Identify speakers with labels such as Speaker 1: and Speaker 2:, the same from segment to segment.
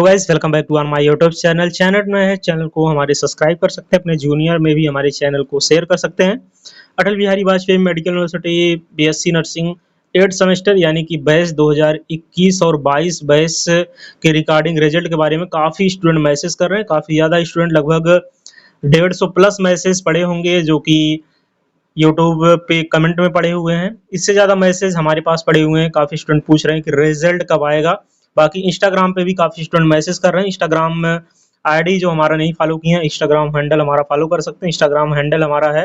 Speaker 1: Hello guys, welcome back to our my YouTube channel में है। Channel को हमारे सब्सक्राइब कर सकते हैं, अपने जूनियर में भी हमारे चैनल को शेयर कर सकते हैं। Atal Bihari Vajpayee medical university BSc nursing 8 semester यानी कि बैच 2021 और 22 बैच के रिगार्डिंग रिजल्ट के बारे में काफ़ी स्टूडेंट मैसेज कर रहे हैं। काफ़ी ज़्यादा स्टूडेंट, लगभग 150 प्लस मैसेज पड़े होंगे जो कि यूट्यूब पे कमेंट में पड़े हुए हैं। इससे ज़्यादा मैसेज हमारे पास पड़े हुए हैं। काफ़ी स्टूडेंट पूछ रहे हैं कि रिजल्ट कब आएगा। बाकी इंस्टाग्राम पे भी काफ़ी स्टूडेंट मैसेज कर रहे हैं। इंस्टाग्राम में आईडी जो हमारा नहीं फॉलो किए हैं, इंस्टाग्राम हैंडल हमारा फॉलो कर सकते हैं। इंस्टाग्राम हैंडल हमारा है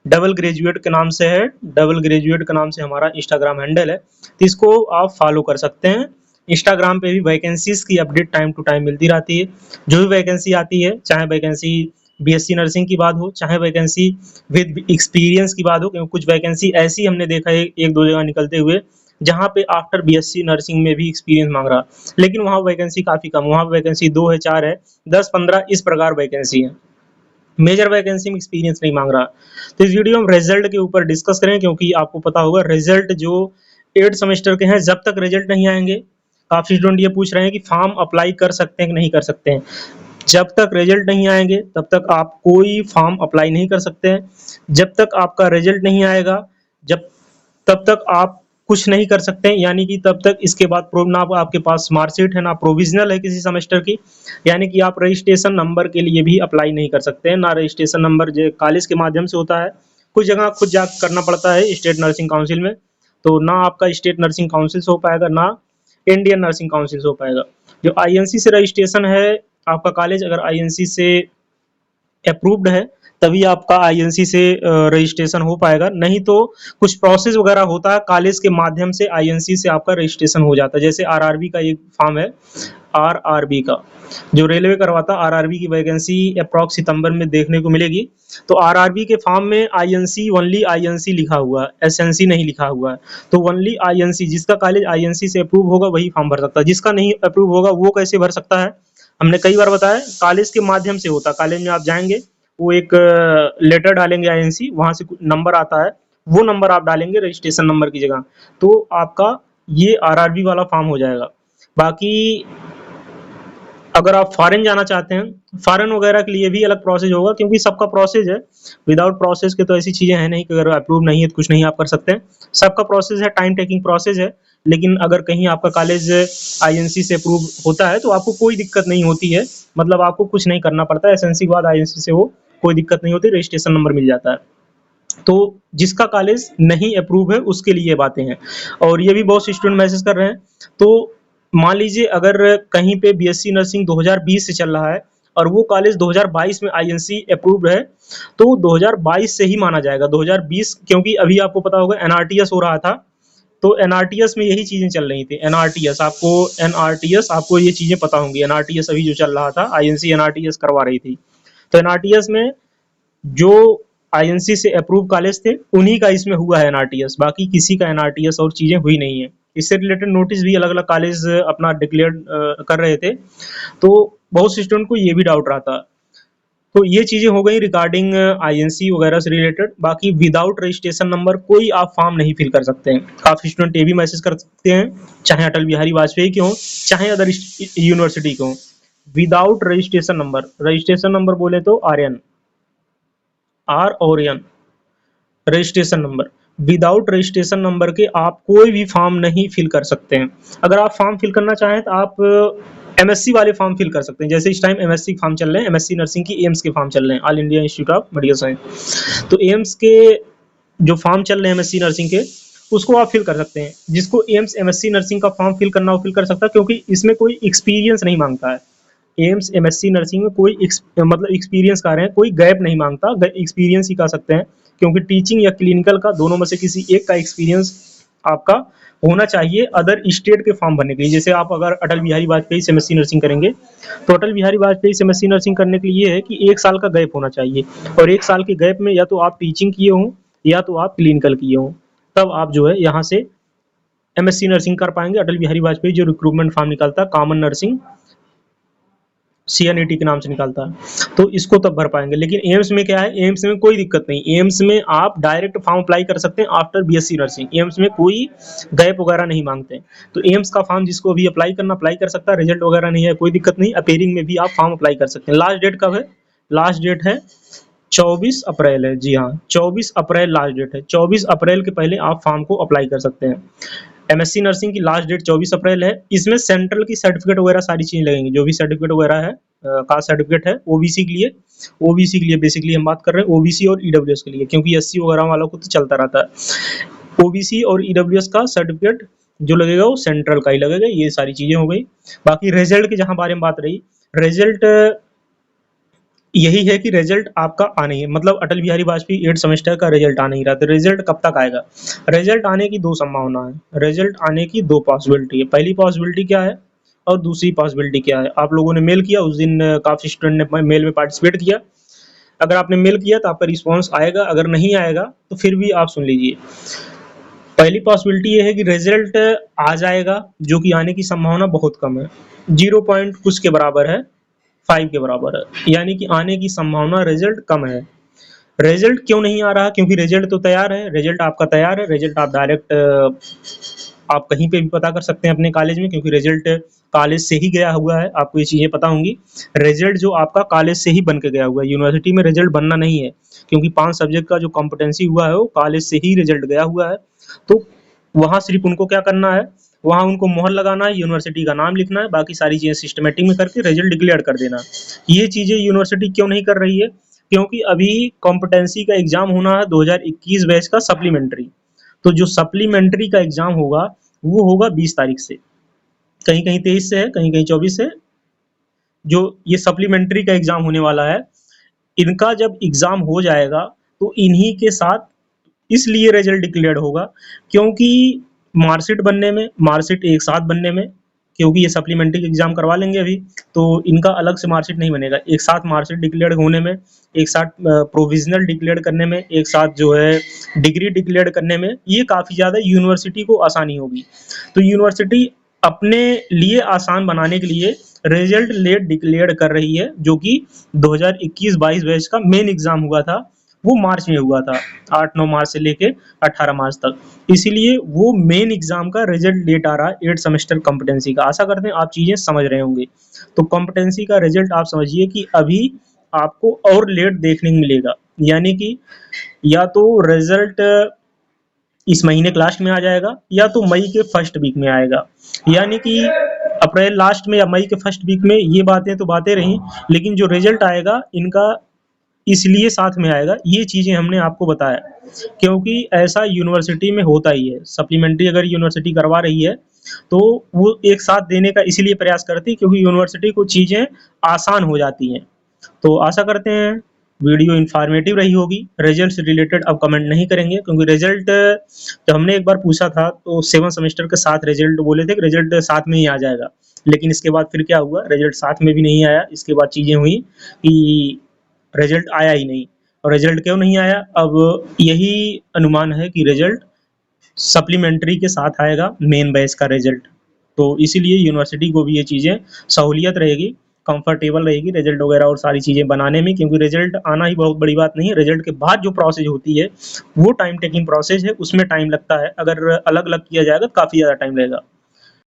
Speaker 1: डबल ग्रेजुएट के नाम से है। डबल ग्रेजुएट के नाम से हमारा इंस्टाग्राम हैंडल है, तो इसको आप फॉलो कर सकते हैं। इंस्टाग्राम पे भी वैकेंसीज की अपडेट टाइम टू टाइम मिलती रहती है। जो भी वैकेंसी आती है, चाहे वैकेंसी बीएससी नर्सिंग की बात हो, चाहे वैकेंसी विद एक्सपीरियंस की बात हो, क्योंकि कुछ वैकेंसी ऐसी हमने देखा है एक दो जगह निकलते हुए जहाँ पे आफ्टर बीएससी नर्सिंग में भी एक्सपीरियंस मांग रहा, लेकिन वहाँ वैकेंसी काफ़ी कम, वहाँ वैकेंसी 2 है, 4 है, 10-15 इस प्रकार वैकेंसी है। मेजर वैकेंसी में एक्सपीरियंस नहीं मांग रहा। तो इस वीडियो में रिजल्ट के ऊपर डिस्कस करें, क्योंकि आपको पता होगा रिजल्ट जो 8 सेमेस्टर के हैं, जब तक रिजल्ट नहीं आएंगे, काफ़ी स्टूडेंट ये पूछ रहे हैं कि फॉर्म अप्लाई कर सकते हैं कि नहीं कर सकते हैं। जब तक रिजल्ट नहीं आएंगे तब तक आप कोई फॉर्म अप्लाई नहीं कर सकते हैं। जब तक आपका रिजल्ट नहीं आएगा, जब तब तक आप कुछ नहीं कर सकते हैं। यानी कि तब तक इसके बाद ना आपके पास मार्कशीट है, ना प्रोविजनल है किसी सेमेस्टर की, यानी कि आप रजिस्ट्रेशन नंबर के लिए भी अप्लाई नहीं कर सकते हैं। ना रजिस्ट्रेशन नंबर जो कॉलेज के माध्यम से होता है, कुछ जगह खुद जा करना पड़ता है स्टेट नर्सिंग काउंसिल में, तो ना आपका स्टेट नर्सिंग काउंसिल से हो पाएगा, ना इंडियन नर्सिंग काउंसिल से हो पाएगा। जो आईएनसी से रजिस्ट्रेशन है, आपका कॉलेज अगर आईएनसी से अप्रूव्ड है तभी आपका आईएनसी से रजिस्ट्रेशन हो पाएगा, नहीं तो कुछ प्रोसेस वगैरह होता है कॉलेज के माध्यम से आईएनसी से आपका रजिस्ट्रेशन हो जाता है। जैसे आरआरबी का एक फॉर्म है, आरआरबी का जो रेलवे करवाता है, आरआरबी की वैकेंसी अप्रॉक्स सितंबर में देखने को मिलेगी। तो आरआरबी के फॉर्म में आईएनसी, ओनली आईएनसी लिखा हुआ है, एसएनसी नहीं लिखा हुआ है। तो ओनली आईएनसी, जिसका कॉलेज आईएनसी से अप्रूव होगा वही फॉर्म भर सकता है। जिसका नहीं अप्रूव होगा वो कैसे भर सकता है, हमने कई बार बताया, कॉलेज के माध्यम से होता है। कॉलेज में आप जाएंगे, वो एक लेटर डालेंगे आईएनसी, वहां से नंबर आता है, वो नंबर आप डालेंगे रजिस्ट्रेशन नंबर की जगह, तो आपका ये आरआरबी वाला फॉर्म हो जाएगा। बाकी अगर आप फॉरेन जाना चाहते हैं, फॉरेन वगैरह के लिए भी अलग प्रोसेस होगा, क्योंकि सबका प्रोसेस है। विदाउट प्रोसेस के तो ऐसी चीज़ें हैं नहीं कि अगर अप्रूव नहीं है तो कुछ नहीं आप कर सकते हैं। सबका प्रोसेस है, टाइम टेकिंग प्रोसेस है। लेकिन अगर कहीं आपका कॉलेज आईएनसी से अप्रूव होता है तो आपको कोई दिक्कत नहीं होती है, मतलब आपको कुछ नहीं करना पड़ता है। एसएनसी के बाद आईएनसी से वो कोई दिक्कत नहीं होती, रजिस्ट्रेशन नंबर मिल जाता है। तो जिसका कॉलेज नहीं अप्रूव है उसके लिए बातें हैं। और ये भी बहुत से स्टूडेंट मैसेज कर रहे हैं। तो मान लीजिए अगर कहीं पे बीएससी नर्सिंग 2020 से चल रहा है और वो कॉलेज 2022 में आईएनसी अप्रूव्ड है, तो 2022 से ही माना जाएगा। 2020, क्योंकि अभी आपको पता होगा एनआरटीएस हो रहा था, तो एनआरटीएस में यही चीजें चल रही थी। एनआरटीएस आपको ये चीजें पता होंगी। एनआरटीएस अभी जो चल रहा था, आईएनसी एनआरटीएस करवा रही थी। तो एनआरटीएस में जो आईएनसी से अप्रूव कॉलेज थे उन्हीं का इसमें हुआ है एनआरटीएस, बाकी किसी का एनआरटीएस और चीजें हुई नहीं है। इससे रिलेटेड नोटिस भी अलग अलग कॉलेज अपना डिक्लेयर कर रहे थे, तो बहुत से स्टूडेंट को ये भी डाउट रहा था। तो ये चीजें हो गई रिगार्डिंग आईएनसी वगैरह से रिलेटेड। बाकी विदाउट रजिस्ट्रेशन नंबर कोई आप फॉर्म नहीं फिल कर सकते हैं। काफी स्टूडेंट ये भी मैसेज कर सकते हैं, चाहे अटल बिहारी वाजपेयी के हों, चाहे अदर यूनिवर्सिटी के हों, विदाउट रजिस्ट्रेशन नंबर बोले तो आर्यन, आर और N registration number, without registration number के आप कोई भी फॉर्म नहीं फिल कर सकते हैं। अगर आप फॉर्म फिल करना चाहें तो आप एमएससी वाले फॉर्म फिल कर सकते हैं। जैसे इस टाइम एमएससी फॉर्म चल रहे हैं, एमएससी नर्सिंग की एम्स के फॉर्म चल रहे हैं, all India institute of medical science. तो एम्स के जो फॉर्म चल रहे हैं एमएससी नर्सिंग के, उसको आप फिल कर सकते हैं। जिसको एम्स एमएससी नर्सिंग का फॉर्म फिल करना, वो फिल कर सकता है, क्योंकि इसमें कोई एक्सपीरियंस नहीं मांगता है। एम्स एमएससी नर्सिंग में कोई मतलब एक्सपीरियंस कह रहे हैं, कोई गैप नहीं मांगता, एक्सपीरियंस ही कह सकते हैं, क्योंकि टीचिंग या क्लिनिकल का दोनों में से किसी एक का एक्सपीरियंस आपका होना चाहिए अदर स्टेट के फॉर्म भरने के लिए। जैसे आप अगर अटल बिहारी वाजपेयी से एमएससी नर्सिंग करेंगे, तो अटल बिहारी वाजपेयी से एमएससी नर्सिंग करने के लिए है कि 1 साल का गैप होना चाहिए, और 1 साल के गैप में या तो आप टीचिंग किए हों या तो आप क्लिनिकल किए हों, तब आप जो है यहाँ से एमएससी नर्सिंग कर पाएंगे। अटल बिहारी वाजपेयी जो रिक्रूटमेंट फॉर्म निकलता है कॉमन नर्सिंग सीएनईटी के नाम से निकालता है, तो इसको तब भर पाएंगे। लेकिन एम्स में क्या है, एम्स में कोई दिक्कत नहीं, एम्स में आप डायरेक्ट फॉर्म अप्लाई कर सकते हैं आफ्टर बीएससी नर्सिंग, एम्स में कोई गैप वगैरह नहीं मांगते। तो एम्स का फॉर्म जिसको भी अप्लाई करना अप्लाई कर सकता है, रिजल्ट वगैरह नहीं है, कोई दिक्कत नहीं, अपेयरिंग में भी आप फॉर्म अप्लाई कर सकते हैं। लास्ट डेट कब है, लास्ट डेट है 24 अप्रैल है, जी हाँ 24 अप्रैल लास्ट डेट है, 24 अप्रैल के पहले आप फॉर्म को अप्लाई कर सकते हैं। एमएससी नर्सिंग की लास्ट डेट 24 अप्रैल है। इसमें सेंट्रल की सर्टिफिकेट वगैरह सारी चीजें लगेंगी, जो भी सर्टिफिकेट वगैरह है, कास्ट सर्टिफिकेट है, ओबीसी के लिए, ओबीसी के लिए बेसिकली हम बात कर रहे हैं, ओबीसी और ईडब्ल्यूएस के लिए, क्योंकि एससी वगैरह वालों को तो चलता रहता है। ओबीसी और ईडब्ल्यूएस का सर्टिफिकेट जो लगेगा वो सेंट्रल का ही लगेगा। ये सारी चीजें हो गई। बाकी रिजल्ट के जहां बारे में बात रही, रिजल्ट यही है कि रिजल्ट आपका आना ही है, मतलब अटल बिहारी वाजपेयी 8 सेमेस्टर का रिजल्ट आ नहीं रहा, तो रिजल्ट कब तक आएगा। रिजल्ट आने की दो संभावना है, रिजल्ट आने की दो पॉसिबिलिटी है। पहली पॉसिबिलिटी क्या है और दूसरी पॉसिबिलिटी क्या है। आप लोगों ने मेल किया, उस दिन काफी स्टूडेंट ने मेल में पार्टिसिपेट किया। अगर आपने मेल किया तो आपका रिस्पॉन्स आएगा, अगर नहीं आएगा तो फिर भी आप सुन लीजिए। पहली पॉसिबिलिटी ये है कि रिजल्ट आ जाएगा, जो कि आने की संभावना बहुत कम है, 0 पॉइंट कुछ के बराबर है, 5 के बराबर है, यानी कि आने की संभावना रिजल्ट कम है। रिजल्ट क्यों नहीं आ रहा, क्योंकि रिजल्ट तो तैयार है, रिजल्ट आपका तैयार है, रिजल्ट आप डायरेक्ट आप कहीं पे भी पता कर सकते हैं अपने कॉलेज में, क्योंकि रिजल्ट कॉलेज से ही गया हुआ है, आपको ये चीजें पता होंगी। रिजल्ट जो आपका कॉलेज से ही बन के गया हुआ है, यूनिवर्सिटी में रिजल्ट बनना नहीं है, क्योंकि 5 सब्जेक्ट का जो कॉम्पिटेंसी हुआ है वो कॉलेज से ही रिजल्ट गया हुआ है। तो वहाँ सिर्फ उनको क्या करना है, वहाँ उनको मोहर लगाना है, यूनिवर्सिटी का नाम लिखना है, बाकी सारी चीजें सिस्टमेटिक में करके रिजल्ट डिक्लेयर कर देना। ये चीजें यूनिवर्सिटी क्यों नहीं कर रही है, क्योंकि अभी कॉम्पिटेंसी का एग्जाम होना है 2021 बैच का सप्लीमेंट्री। तो जो सप्लीमेंट्री का एग्जाम होगा वो होगा 20 तारीख से, कहीं कहीं 23 से है, कहीं कहीं 24 से। जो ये सप्लीमेंट्री का एग्जाम होने वाला है, इनका जब एग्जाम हो जाएगा तो इन्हीं के साथ, इसलिए रिजल्ट डिक्लेयर्ड होगा, क्योंकि मार्कशीट बनने में, मार्कशीट एक साथ बनने में, क्योंकि ये सप्लीमेंट्री एग्जाम करवा लेंगे अभी, तो इनका अलग से मार्कशीट नहीं बनेगा, एक साथ मार्कशीट डिक्लेयर्ड होने में, एक साथ प्रोविजनल डिक्लेयर्ड करने में, एक साथ जो है डिग्री डिक्लेयर्ड करने में, ये काफ़ी ज़्यादा यूनिवर्सिटी को आसानी होगी। तो यूनिवर्सिटी अपने लिए आसान बनाने के लिए रिजल्ट लेट डिक्लेयर कर रही है, जो कि 2021-22 बैच का मेन एग्जाम हुआ था वो मार्च में हुआ था, 8-9 मार्च से लेके 18 मार्च तक, इसीलिए वो मेन एग्जाम का रिजल्ट लेट आ रहा है 8 सेमेस्टर कॉम्पिटेंसी का। आशा करते हैं आप चीजें समझ रहे होंगे। तो कॉम्पिटेंसी का रिजल्ट आप समझिए कि अभी आपको और लेट देखने को मिलेगा, यानी कि या तो रिजल्ट इस महीने के लास्ट में आ जाएगा या तो मई के फर्स्ट वीक में आएगा, यानी कि अप्रैल लास्ट में या मई के फर्स्ट वीक में। ये बातें तो बातें रहीं, लेकिन जो रिजल्ट आएगा इनका इसलिए साथ में आएगा, ये चीजें हमने आपको बताया, क्योंकि ऐसा यूनिवर्सिटी में होता ही है। सप्लीमेंट्री अगर यूनिवर्सिटी करवा रही है तो वो एक साथ देने का इसीलिए प्रयास करती है, क्योंकि यूनिवर्सिटी को चीजें आसान हो जाती हैं। तो आशा करते हैं वीडियो इन्फॉर्मेटिव रही होगी। रिजल्ट से रिलेटेड अब कमेंट नहीं करेंगे, क्योंकि रिजल्ट जब हमने एक बार पूछा था तो 7 सेमेस्टर के साथ रिजल्ट बोले थे कि रिजल्ट साथ में ही आ जाएगा, लेकिन इसके बाद फिर क्या हुआ, रिजल्ट साथ में भी नहीं आया। इसके बाद चीजें हुई कि रिजल्ट आया ही नहीं। और रिजल्ट क्यों नहीं आया, अब यही अनुमान है कि रिजल्ट सप्लीमेंट्री के साथ आएगा मेन बैच का रिजल्ट। तो इसीलिए यूनिवर्सिटी को भी ये चीज़ें सहूलियत रहेगी, कंफर्टेबल रहेगी रिजल्ट वगैरह और सारी चीज़ें बनाने में, क्योंकि रिजल्ट आना ही बहुत बड़ी बात नहीं है। रिजल्ट के बाद जो प्रोसेस होती है वो टाइम टेकिंग प्रोसेस है, उसमें टाइम लगता है। अगर अलग अलग किया जाएगा तो काफ़ी ज़्यादा टाइम लगेगा।